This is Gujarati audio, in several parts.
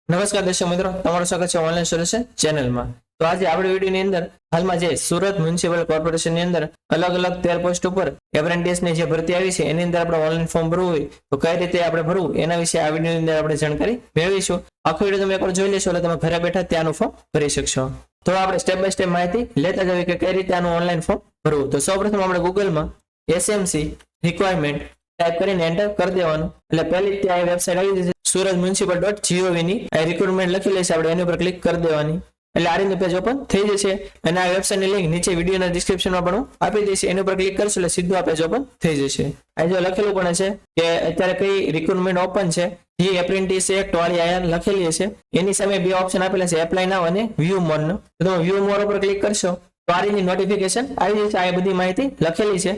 નમસ્કાર દર્શક મિત્રો, તમારું સ્વાગત છે ઓનલાઈન સોલ્યુશન ચેનલમાં। તો આજે આપણે વિડીયોની અંદર હાલમાં જે સુરત મ્યુનિસિપલ કોર્પોરેશનની અંદર અલગ અલગ 13 પોસ્ટ ઉપર એપ્રેન્ટિસની જે ભરતી આવી છે એની અંદર આપણે ઓનલાઈન ફોર્મ ભરવું હોય તો કઈ રીતે આપણે ભરવું એના વિશે આ વિડીયોની અંદર આપણે જાણકારી મેળવીશું। આખો વિડીયો તમે એકવાર જોઈ લેશો એટલે તમે ઘરે બેઠા ત્યાંનું ફોર્મ ભરી શકશો। તો આપણે સ્ટેપ બાય સ્ટેપ માહિતી લેતા જઈએ કે કઈ રીતે આનું ઓનલાઈન ફોર્મ ભરવું। તો સૌપ્રથમ આપણે ગૂગલમાં એસએમસી રિક્વાયરમેન્ટ ટાઈપ કરીને એન્ટર કરી દેવાનું એટલે પહેલી ત્યાં વેબસાઇટ આવી જશે suratmunicipal.gov ની આ રિક્રુટમેન્ટ લખેલી છે, આપણે એની ઉપર ક્લિક કરી દેવાની એટલે આ રીતનું પેજ ઓપન થઈ જશે અને આ વેબસાઇટની લિંક નીચે વિડીયોના ડિસ્ક્રિપ્શનમાં પણ આપી દઈશ, એની ઉપર ક્લિક કરશો એટલે સીધું આ પેજ ઓપન થઈ જશે। આ જો લખેલું પણ છે કે અત્યારે કઈ રિક્રુટમેન્ટ ઓપન છે, જે એપ્રેન્ટિસ એક્ટ વાળી આયા લખેલી છે, એની સામે બે ઓપ્શન આપેલા છે, એપ્લાય નાઉ અને વ્યૂ મોર નો। તો તમે વ્યૂ મોર ઉપર ક્લિક કરશો તો આ રીતની નોટિફિકેશન આવી જશે, આ બધી માહિતી લખેલી છે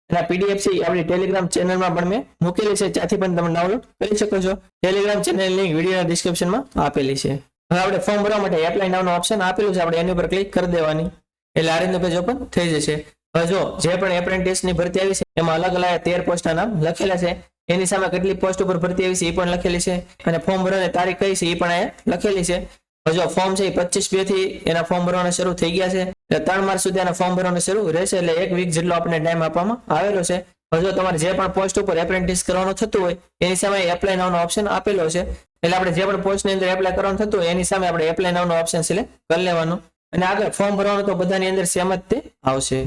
અને પીડીએફ છે આપણી ટેલિગ્રામ ચેનલમાં પણ મેં મૂકેલી છે, ત્યાંથી પણ તમે ડાઉનલોડ કરી શકો છો। ટેલિગ્રામ ચેનલ લિંક વિડીયોના ડિસ્ક્રિપ્શનમાં આપેલી છે। હવે આપણે ફોર્મ ભરવા માટે એપ્લાય નાઉ નો ઓપ્શન આપેલું છે, આપણે એની ઉપર ક્લિક કરી દેવાની એટલે આ રીતનું પેજ ઓપન થઈ જશે। હવે જો જે પણ એપ્રેન્ટિસની ભરતી આવી છે એમાં અલગ અલગ 13 પોસ્ટના નામ લખેલા છે, એની સામે કેટલી પોસ્ટ ઉપર ભરતી આવી છે એ પણ લખેલી છે અને ફોર્મ ભરવાની તારીખ કઈ છે એ પણ અહીંયા લખેલી છે। જો ફોર્મ છે 25/2 થી એના ફોર્મ ભરવાના શરૂ થઈ ગયા છે એટલે 3 માર્ચ સુધી એના ફોર્મ ભરવાના શરૂ રહેશે એટલે એક વીક જેટલો આપણને ટાઈમ આપવામાં આવેલો છે। જો તમારે જે પણ પોસ્ટ ઉપર એપ્રેન્ટિસ કરવાનું થતું હોય એની સામે એપ્લાય નાઉ નો ઓપ્શન આપેલો છે એટલે આપણે જે પણ પોસ્ટની અંદર એપ્લાય કરવાનું થતું હોય એની સામે આપણે એપ્લાય નાઉ નો ઓપ્શન સિલેક્ટ કરી લેવાનું અને આગળ ફોર્મ ભરવાનું તો બધાની અંદર સેમ જ તે આવશે।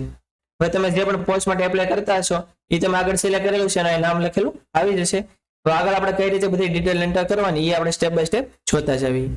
હવે તમે જે પણ પોસ્ટ માટે એપ્લાય કરતા હશો એ તમે આગળ સિલેક્ટ કરેલું છે અને નામ લખેલું આવી જશે। તો આગળ આપણે કઈ રીતે બધી ડિટેલ એન્ટર કરવાની એ આપણે સ્ટેપ બાય સ્ટેપ જોતા જઈએ।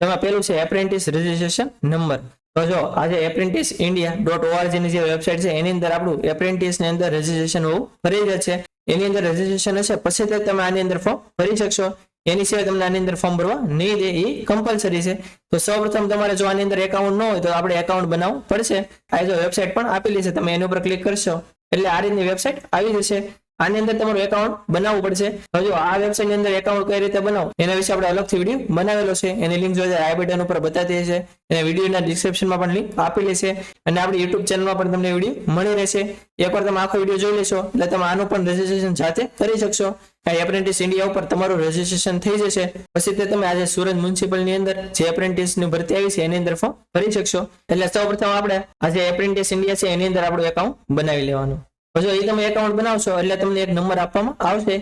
તેમાં પેલું છે એપ્રેન્ટિસ રજિસ્ટ્રેશન નંબર। તો જો આજે apprentice.india.org ની જે વેબસાઇટ છે એની અંદર આપણું એપ્રેન્ટિસ ની અંદર રજિસ્ટ્રેશન હોવું ફરજિયાત છે, એની અંદર રજિસ્ટ્રેશન હશે પછી તમે આની અંદર ફોર્મ ભરી શકશો, એની સિવાય તમને આની અંદર ફોર્મ ભરવા નહીં દે, એ કમ્પલસરી છે। તો સૌપ્રથમ તમારે જો આની અંદર એકાઉન્ટ ન હોય તો આપણે એકાઉન્ટ બનાવવું પડશે, આ જો વેબસાઇટ પણ આપેલી છે, તમે એની ઉપર ક્લિક કરશો એટલે આ રીતની વેબસાઇટ આવી જશે, આની અંદર તમારું એકાઉન્ટ બનાવવું પડશે। હવે જો આ વેબસાઇટની અંદર એકાઉન્ટ કઈ રીતે બનાવવું એના વિશે આપણે અલગથી વિડીયો બનાવેલો છે, એની લિંક જોઈએ આઈ બટન ઉપર બતાવી છે, અને વિડીયોના ડિસ્ક્રિપ્શનમાં પણ લિંક આપેલી છે અને આપણી YouTube ચેનલમાં પણ તમને વિડીયો મળી રહેશે। એકવાર તમે આખો વિડીયો જોઈ લેશો એટલે તમે આનું પણ રજિસ્ટ્રેશન જાતે કરી શકશો। એપ્રેન્ટિસ ઇન્ડિયા ઉપર તમારું રજિસ્ટ્રેશન થઈ જશે પછી તે તમે આજે સુરત મ્યુનિસિપલ ની અંદર જે એપ્રેન્ટિસ ની ભરતી આવી છે એની અંદર ફોર્મ ભરી શકશો। એટલે સૌપ્રથમ આપણે આજે એપ્રેન્ટિસ ઇન્ડિયા છે એની અંદર આપણું એકાઉન્ટ બનાવી લેવાનું। જો એ તમે એકાઉન્ટ બનાવશો એટલે તમને એક નંબર આપવામાં આવશે,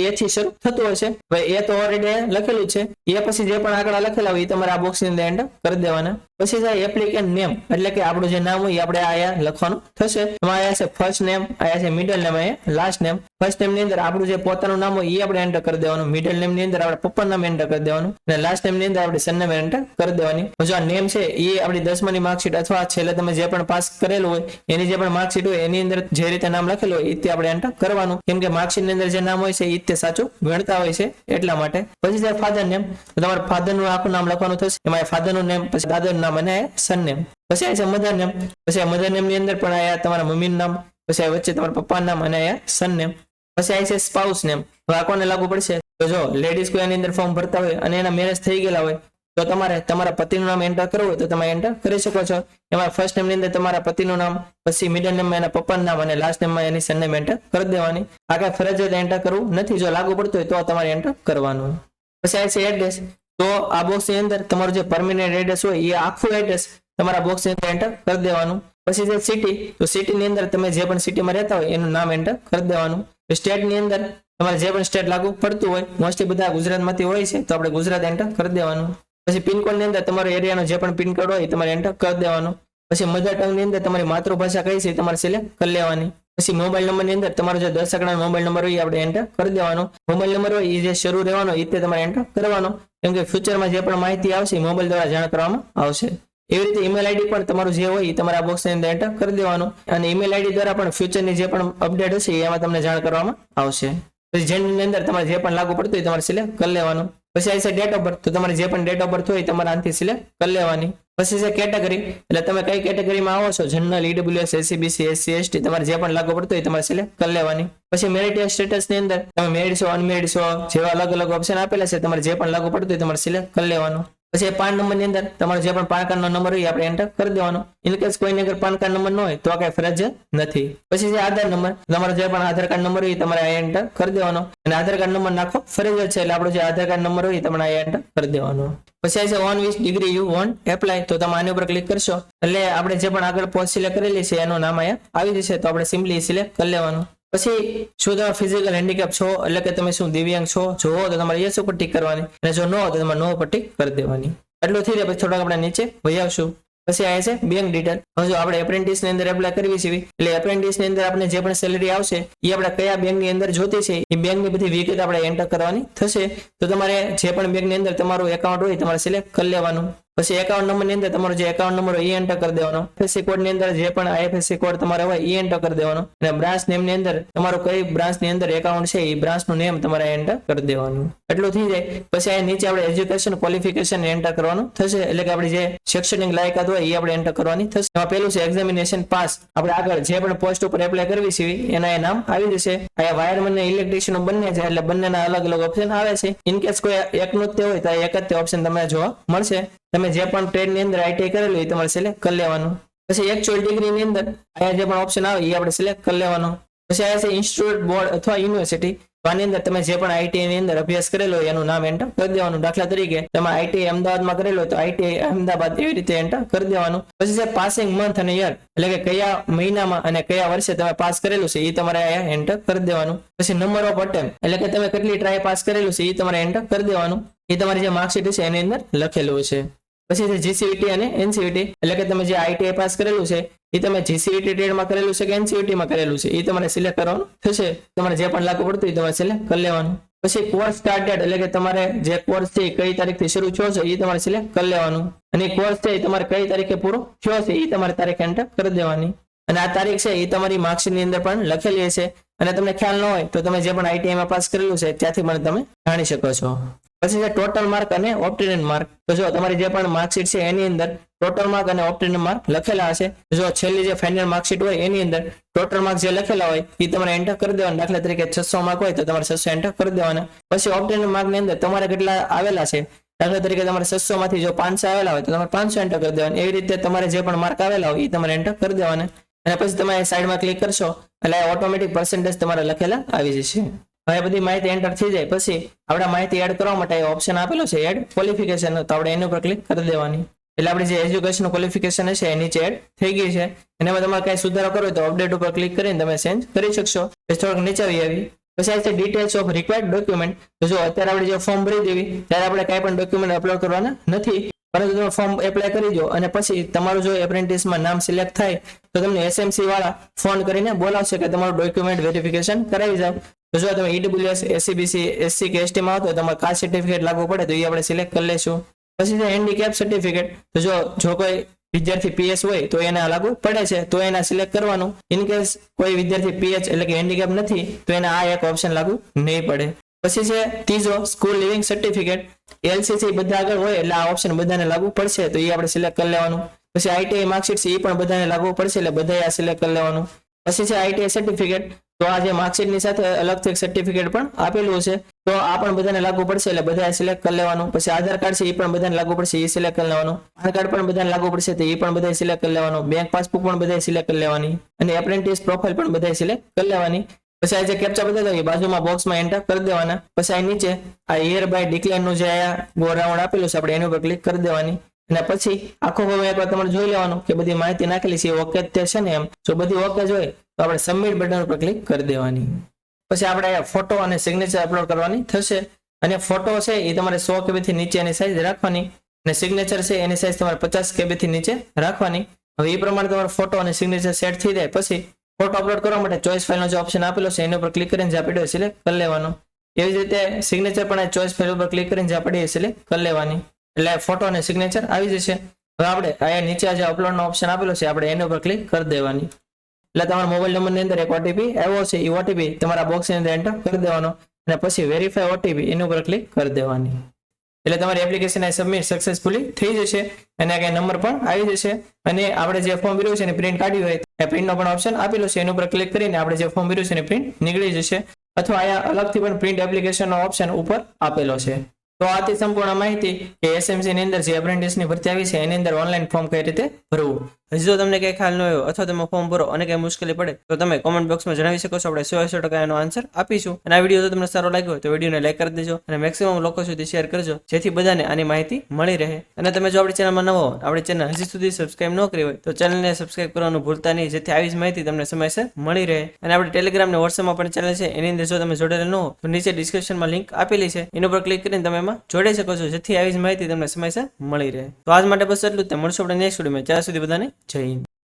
એ થી શરૂ થતું હશે, એ તો ઓલરેડી લખેલું છે, એ પછી જે પણ આંકડા લખેલા હોય એ તમારે આ બોક્સ ની અંદર એન્ટર કરી દેવાના। પછી છે એપ્લિકેન્ટ નેમ એટલે કે આપણું જે નામ હોય આપણે આયા લખવાનું થશે, એમાં આયા છે ફર્સ્ટ નેમ, આયા છે મિડલ નેમ, આયા લાસ્ટ નેમ। ફર્સ્ટ નેમ ની અંદર આપણું જે પોતાનું નામ હોય એ આપણે એન્ટર કરી દેવાનું, મિડલ નેમ ની અંદર આપણે પપ્પાનું નામ એન્ટર કરી દેવાનું અને લાસ્ટ નેમ ની અંદર આપણે સરનેમ એન્ટર કરી દેવાની। જો આ નેમ છે એ આપણી 10માની માર્કશીટ અથવા છેલ્લે તમે જે પણ પાસ કરેલું હોય એની જે પણ માર્કશીટ હોય એની અંદર જે રીતે નામ લખેલું હોય એ આપણે એન્ટર કરવાનું, કેમ કે માર્કશીટ ની અંદર જે નામ હોય છે એ તે સાચું ગણતા હોય છે એટલા માટે। પછી છે ફાધર નેમ, તો તમારે ફાધર નું આખું નામ લખવાનું થશે, એમાં ફાધર નું નેમ, પછી દાદરનું નામ અને સરનેમ। પછી આ છે મધર નેમ, પછી આ મધર નેમ ની અંદર પણ આયા તમારા મમ્મીનું નામ, પછી આ વચ્ચે તમારા પપ્પાનું નામ અને આયા સરનેમ। પછી આ છે સ્પાઉસ નેમ, તો આ કોને લાગુ પડશે, તો જો લેડીઝ કોઈ આની અંદર ફોર્મ ભરતા હોય અને એના મેરેજ થઈ ગયેલા હોય તો તમારે તમારા પતિનું નામ એન્ટર કરવું હોય તો તમે એન્ટર કરી શકો છો। એમાં ફર્સ્ટ નેમ ની અંદર તમારા પતિનું નામ, પછી મિડલ નેમમાં એના પપ્પાનું નામ અને લાસ્ટ નેમમાં એની સરનેમ એન્ટર કરી દેવાની। આ કઈ ફરજિયાત એન્ટર કરવું નથી, જો લાગુ પડતું હોય તો તમારે એન્ટર કરવાનું। પછી આ છે એડ્રેસ, તો આ બોક્સ ની અંદર તમારું જે પરમેનન્ટ એડ્રેસ હોય એ આખું એડ્રેસ તમારા બોક્સ ની અંદર એન્ટર કરી દેવાનું। પછી છે સિટી, તો સિટી ની અંદર તમે જે પણ સિટીમાં રહેતા હોય એનું નામ એન્ટર કરી દેવાનું। સ્ટેટ ની અંદર તમારે જે પણ સ્ટેટ લાગુ પડતું હોય, મોસ્ટલી બધા ગુજરાતમાંથી હોય છે તો આપણે ગુજરાત એન્ટર કરી દેવાનું। પછી પિનકોડ ની અંદર તમારો એરિયાનો જે પણ પિનકોડ હોય એ તમારે એન્ટર કરી દેવાનો। પછી મધર ટંગ ની અંદર તમારી માતૃભાષા કઈ છે તમારે સિલેક્ટ કરી લેવાની। પછી મોબાઈલ નંબર ની અંદર તમારો જે 10 અંકનો મોબાઈલ નંબર હોય એ આપણે એન્ટર કરી દેવાનો। મોબાઈલ નંબર હોય એ જે શરૂ રહેવાનો એ તે તમારે એન્ટર કરવાનો, કેમ કે ફ્યુચરમાં જે પણ માહિતી આવશે મોબાઈલ દ્વારા જાણ કરવામાં આવશે। એવી રીતે ઈમેલ આઈડી પણ તમારું જે હોય એ તમારા બોક્સ ની અંદર એન્ટર કરી દેવાનું અને ઈમેલ આઈડી દ્વારા પણ ફ્યુચરની જે પણ અપડેટ હશે એમાં તમને જાણ કરવામાં આવશે। પછી જેન્ડર ની અંદર તમારે જે પણ લાગુ પડતું હોય તમારે સિલેક્ટ કરી લેવાનું। પછી આ છે ડેટ ઓફ બર્થ, તો તમારે જે પણ ડેટ ઓફ બર્થ હોય તમારે આનાથી સિલેક્ટ કરી લેવાની। પછી છે કેટેગરી, એટલે તમે કઈ કેટેગરીમાં આવો છો, general, EWS, SCBC, SC, ST, તમારે જે પણ લાગુ પડતું હોય તમારે સિલેક્ટ કરી લેવાની। પછી મેરિટલ સ્ટેટસ ની અંદર તમે મેરિડ છો, અનમેરિડ છો, જેવા અલગ અલગ ઓપ્શન આપેલા છે તમારે જે પણ લાગુ પડતું હોય તમારે સિલેક્ટ કરી લેવાનું। પછી પાન નંબરની અંદર તમારો જે પણ પાન કાર્ડનો નંબર હોય એ આપણે એન્ટર કરી દેવાનો. ઇનકેસ કોઈને અગર પાન કાર્ડ નંબર ન હોય તો આ કઈ ફરજિયાત નથી. પછી જે આધાર નંબર, તમારો જે પણ આધાર કાર્ડ નંબર હોય એ તમારે આ એન્ટર કરી દેવાનો અને આધાર કાર્ડ નંબર નાખો ફરજિયાત છે, એટલે આપણો જે આધાર કાર્ડ નંબર હોય એ તમારે આ એન્ટર કરી દેવાનો. પછી આ છે on which degree you want apply, તો તમે આની ઉપર ક્લિક કરશો એટલે આપણે જે પણ આગળ પોસ્ટ સિલેક્ટ કરેલી છે એનું નામ અહીંયા આવી જશે, તો આપણે સિમ્પલી સિલેક્ટ કરી લેવાનું. પછી શું તમે ફિઝિકલ હેન્ડીકેપ છો, એટલે કે તમે શું દિવ્યાંગ છો, જો હો તો તમારે યસ ઉપર ટીક કરવાની અને જો ન હો તો તમારે નો ઉપર ટીક કરી દેવાની. એટલું થઈ જાય પછી થોડાક આપણે નીચે વહી આવશું. પછી આ છે બેંક ડિટેલ. હવે જો આપણે એપ્રેન્ટિસ ની અંદર એપ્લાય કરવી છે એટલે એપ્રેન્ટિસ ની અંદર આપણે જે પણ સેલેરી આવશે એ આપણે કયા બેંક ની અંદર જોતી છે એ બેંક ની બધી વિગત આપણે એન્ટર કરવાની થશે. તો તમારે જે પણ બેંક ની અંદર તમારું એકાઉન્ટ હોય તમારે સિલેક્ટ કરી લેવાનું. પછી એકાઉન્ટ નંબર ની અંદર તમારો જે એકાઉન્ટ નંબર હોય એ એન્ટર કરી દેવાનો. આઈએફએસસી કોડ ની અંદર જે પણ આઈએફએસસી કોડ તમારે હોય એ એન્ટર કરી દેવાનો અને બ્રાન્ચ નેમ ની અંદર તમારું કઈ બ્રાન્ચ ની અંદર એકાઉન્ટ છે એ બ્રાન્ચ નું નેમ તમારે એન્ટર કરી દેવાનું. એટલું થઈ જાય પછી આ નીચે આપણે એજ્યુકેશન ક્વોલિફિકેશન એન્ટર કરવાનું થશે, એટલે કે આપણી જે શૈક્ષણિક લાયકાત હોય એ આપણે એન્ટર કરવાની થશે. એમાં પહેલું છે એક્ઝામિનેશન પાસ. આપણે આગળ જે પણ પોસ્ટ ઉપર એપ્લાય કરવી છે એના એ નામ આવી જશે. અહીંયા વાયરમેન અને ઇલેક્ટ્રિશિયન બંને છે એટલે બંનેના અલગ અલગ ઓપ્શન આવે છે. ઇનકેસ કોઈ એકનું જ હોય તો એક જ ઓપ્શન તમને જોવા મળશે. તમે જે પણ ટ્રેડ ની અંદર આઈટીઆઈ કરેલું એ તમારે સિલેક્ટ કરી લેવાનું. પછી એકચ્યુઅલ ડિગ્રી ની અંદર અહીંયા જે પણ ઓપ્શન આવે એ આપણે સિલેક્ટ કરી લેવાનો. પછી આ છે ઇન્સ્ટિટ્યૂટ, બોર્ડ અથવા યુનિવર્સિટી. તો આની અંદર તમે જે પણ આઈટીઆઈ ની અંદર અભ્યાસ કરેલો હોય એનું નામ એન્ટર કરી દેવાનું. દાખલા તરીકે તમે આઈટીઆઈ અમદાવાદમાં કરેલો હોય તો આઈટીઆઈ અમદાવાદ એવી રીતે એન્ટર કરી દેવાનું. પછી છે પાસિંગ મંથ અને યર, એટલે કે કયા મહિનામાં અને કયા વર્ષે તમે પાસ કરેલું છે એ તમારે અહીંયા એન્ટર કરી દેવાનું. પછી નંબર ઓફ અટેમ્પ, એટલે કે તમે કેટલી ટ્રાય પાસ કરેલું છે એ તમારે એન્ટર કરી દેવાનું. એ તમારી જે માર્કશીટ છે એની અંદર લખેલું છે. પછી છે જીસીવીટી અને એનસીવીટી, એટલે કે તમે જે આઈટીઆઈ પાસ કરેલું છે એ તમે જીસીવીટી ટ્રેડમાં કરેલું છે કે એનસીવીટી માં કરેલું છે એ તમારે સિલેક્ટ કરવાનું થશે. તમારે જે પણ લાગુ પડતું એ તમારે સિલેક્ટ કરી લેવાનું. પછી કોર્સ સ્ટાર્ટ ડેટ, એટલે કે તમારે જે કોર્સ છે એ કઈ તારીખથી શરૂ થયો છે એ તમારે સિલેક્ટ કરી લેવાનું અને કોર્સ છે એ તમારે કઈ તારીખે પૂરો થયો છે એ તમારે તારીખ એન્ટર કરી દેવાની. અને આ તારીખ છે એ તમારી માર્કશીટ ની અંદર પણ લખેલી હશે અને તમને ખ્યાલ ન હોય તો તમે જે પણ આઈટીઆઈ માં પાસ કરેલું છે ત્યાંથી પણ તમે જાણી શકો છો. પછી છે ટોટલ માર્ક અને ઓપ્ટિનલ માર્ક. તો જો તમારી જે પણ માર્કશીટ છે એની અંદર ટોટલ માર્ક અને ઓપ્ટિનલ માર્ક લખેલા હશે. જો છેલ્લી જે ફાઇનલ માર્કશીટ હોય એની અંદર ટોટલ માર્ક જે લખેલા હોય એ તમારે એન્ટર કરી દેવાના. દાખલા તરીકે 600 માર્ક હોય તો તમારે 600 એન્ટર કરી દેવાના. પછી ઓપ્ટિનલ માર્ક ની અંદર તમારે કેટલા આવેલા છે, દાખલા તરીકે તમારે 600 માંથી જો 500 આવેલા હોય તો તમારે 500 એન્ટર કરી દેવાના. એવી રીતે તમારે જે પણ માર્ક આવેલા હોય એ તમારે એન્ટર કરી દેવાના અને પછી તમે સાઈડમાં ક્લિક કરશો એટલે ઓટોમેટિક પર્સન્ટેજ તમારે લખેલા આવી જશે. હવે બધી માહિતી એન્ટર થઈ જાય પછી આપણે માહિતી એડ કરવા માટે ઓપ્શન આપેલો છે એડ ક્વોલિફિકેશન, તો આપણે એની ઉપર ક્લિક કરી દેવાની. એટલે આપણે જે એજ્યુકેશન ક્વોલિફિકેશન હશે એ નીચે એડ થઈ ગઈ છે અને એમાં તમારે કઈ સુધારો કરવો હોય તો અપડેટ ઉપર ક્લિક કરીને તમે ચેન્જ કરી શકશો. થોડોક નીચે આવી પછી આ છે ડિટેલ્સ ઓફ રિક્વાયર્ડ ડોક્યુમેન્ટ. તો જો અત્યારે આપણે જે ફોર્મ ભરી દેવી ત્યારે આપણે કઈ પણ ડોક્યુમેન્ટ અપલોડ કરવાના નથી, પરંતુ તમે ફોર્મ એપ્લાય કરી દો અને પછી તમારું જો એપ્રેન્ટિસમાં નામ સિલેક્ટ થાય તો તમને એસએમસી વાળા ફોન કરીને બોલાવશે કે તમારું ડોક્યુમેન્ટ વેરિફિકેશન કરાવી જાવ. તો જો તમે ઈડબ્લ્યુએસ, એસસીબીસી, એસસી કે એસટી માં આવતો તમારે કાસ્ટ સર્ટિફિકેટ લાગુ પડે તો એ આપણે સિલેક્ટ કરી લેશું. પછી છે હેન્ડીકેપ સર્ટિફિકેટ. તો જો કોઈ વિદ્યાર્થી પીએસ હોય તો એના લાગુ પડે છે તો એના સિલેક્ટ કરવાનું. ઇનકેસ કોઈ વિદ્યાર્થી પીએચ એટલે કે હેન્ડીકેપ નથી તો એના આ એક ઓપ્શન લાગુ નહીં પડે. પછી છે ત્રીજો સ્કૂલ લિવિંગ સર્ટિફિકેટ. એલસીસી બધા આગળ હોય એટલે આ ઓપ્શન બધાને લાગુ પડશે તો એ આપણે સિલેક્ટ કરી લેવાનું. પછી આઈટીઆઈ માર્કશીટ છે એ પણ બધાને લાગુ પડશે એટલે બધા આ સિલેક્ટ કરી લેવાનું. પછી છે આઈટીઆઈ સર્ટિફિકેટ. તો આ જે માર્કશીટ ની સાથે અલગથી એક સર્ટિફિકેટ પણ આપેલું છે તો આ પણ બધાને લાગુ પડશે એટલે બધા સિલેક્ટ કરી લેવાનું. પછી આધાર કાર્ડ છે એ પણ બધાને લાગુ પડશે એ સિલેક્ટ કરી લેવાનું. પાન કાર્ડ પણ બધાને લાગુ પડશે તો એ પણ બધા સિલેક્ટ કરી લેવાનું. બેંક પાસબુક પણ બધા સિલેક્ટ કરી લેવાની અને એપ્રેન્ટિસ પ્રોફાઇલ પણ બધા સિલેક્ટ કરી લેવાની. પછી આ જે કેપ્ચા બતાવ્યો એ બાજુમાં બોક્સમાં એન્ટર કરી દેવાના. પછી આ નીચે આ હિયર બાય ડિક્લેર નું જે ગો રાઉન્ડ આપેલું છે આપણે એની ઉપર ક્લિક કરી દેવાની અને પછી આખો એકવાર તમારે જોઈ લેવાનું કે બધી માહિતી નાખેલી છે ઓકે તે છે ને એમ. જો બધી ઓકે જોઈએ તો આપણે સબમિટ બટન ઉપર ક્લિક કરી દેવાની. પછી આપણે ફોટો અને સિગ્નેચર અપલોડ કરવાની થશે અને ફોટો છે એ તમારે 100 KB થી નીચે એની સાઈઝ રાખવાની અને સિગ્નેચર છે એની સાઈઝ તમારે 50 KB થી નીચે રાખવાની. હવે એ પ્રમાણે તમારો ફોટો અને સિગ્નેચર સેટ થઈ જાય પછી ફોટો અપલોડ કરવા માટે ચોઇસ ફાઇલનો જે ઓપ્શન આપેલો છે એના ઉપર ક્લિક કરીને જે આપણે સિલેક્ટ કરી લેવાનો. એવી જ રીતે સિગ્નેચર પણ આ ચોઇસ ફાઇલ ઉપર ક્લિક કરીને જે આપણે સિલેક્ટ કરી લેવાની એટલે ફોટો અને સિગ્નેચર આવી જશે. હવે આપણે અહીંયા નીચે જે અપલોડનો ઓપ્શન આપેલો છે આપણે એના ઉપર ક્લિક કરી દેવાની એટલે તમારા મોબાઈલ નંબરની અંદર એક ઓટીપી આવ્યો છે એ ઓટીપી તમારા બોક્સની અંદર એન્ટર કરી દેવાનો અને પછી વેરીફાઈ ઓટીપી એના ઉપર ક્લિક કરી દેવાની એટલે તમારી એપ્લિકેશન સબમિટ સક્સેસફુલી થઈ જશે અને આ નંબર પણ આવી જશે. અને આપણે જે ફોર્મ ભર્યું છે એની પ્રિન્ટ કાઢવી હોય એ પ્રિન્ટનો પણ ઓપ્શન આપેલો છે એના ઉપર ક્લિક કરીને આપણે જે ફોર્મ ભર્યું છે એની પ્રિન્ટ નીકળી જશે અથવા અહીંયા અલગથી પણ પ્રિન્ટ એપ્લિકેશનનો ઓપ્શન ઉપર આપેલો છે. તો આ હતી સંપૂર્ણ માહિતી કે એસએમસી ની અંદર જે એપ્રેન્ટિસ ની ભરતી આવી છે એની અંદર ઓનલાઈન ફોર્મ કઈ રીતે ભરવું. હજી જો તમને કઈ ખ્યાલ ન આવ્યો અથવા તમે ફોર્મ ભરો અને કઈ મુશ્કેલી પડે તો તમે કોમેન્ટ બોક્સમાં જણાવી શકો છો. આપણે 100% એનો આન્સર આપીશું. અને આ વિડીયો જો તમને સારો લાગ્યો હોય તો વિડીયોને લાઈક કરી દેજો અને મેક્સિમમ લોકો સુધી શેર કરજો જેથી બધાને આની માહિતી મળી રહે. અને તમે જો આપણી ચેનલમાં નવો હો, આપણી ચેનલ હજી સુધી સબસ્ક્રાઇબ ન કરી હોય તો ચેનલને સબસ્ક્રાઇબ કરવાનું ભૂલતા નહીં જેથી આવી જ માહિતી તમને સમયસર મળી રહે. અને આપણે ટેલિગ્રામ અને વોટ્સએપમાં પણ ચેનલ છે એની અંદર જો તમે જોડેલા ન હો તો નીચે ડિસ્ક્રિપ્શનમાં લિંક આપેલી છે એના પર ક્લિક કરીને તમે એમાં જોડાઈ શકો છો જેથી આવી જ માહિતી તમને સમયસર મળી રહે. તો આજ માટે બસ એટલું જ. મળશું આપણે નેક્સ્ટ વિડીયોમાં. ત્યાં સુધી બધાને જય હિન્દ.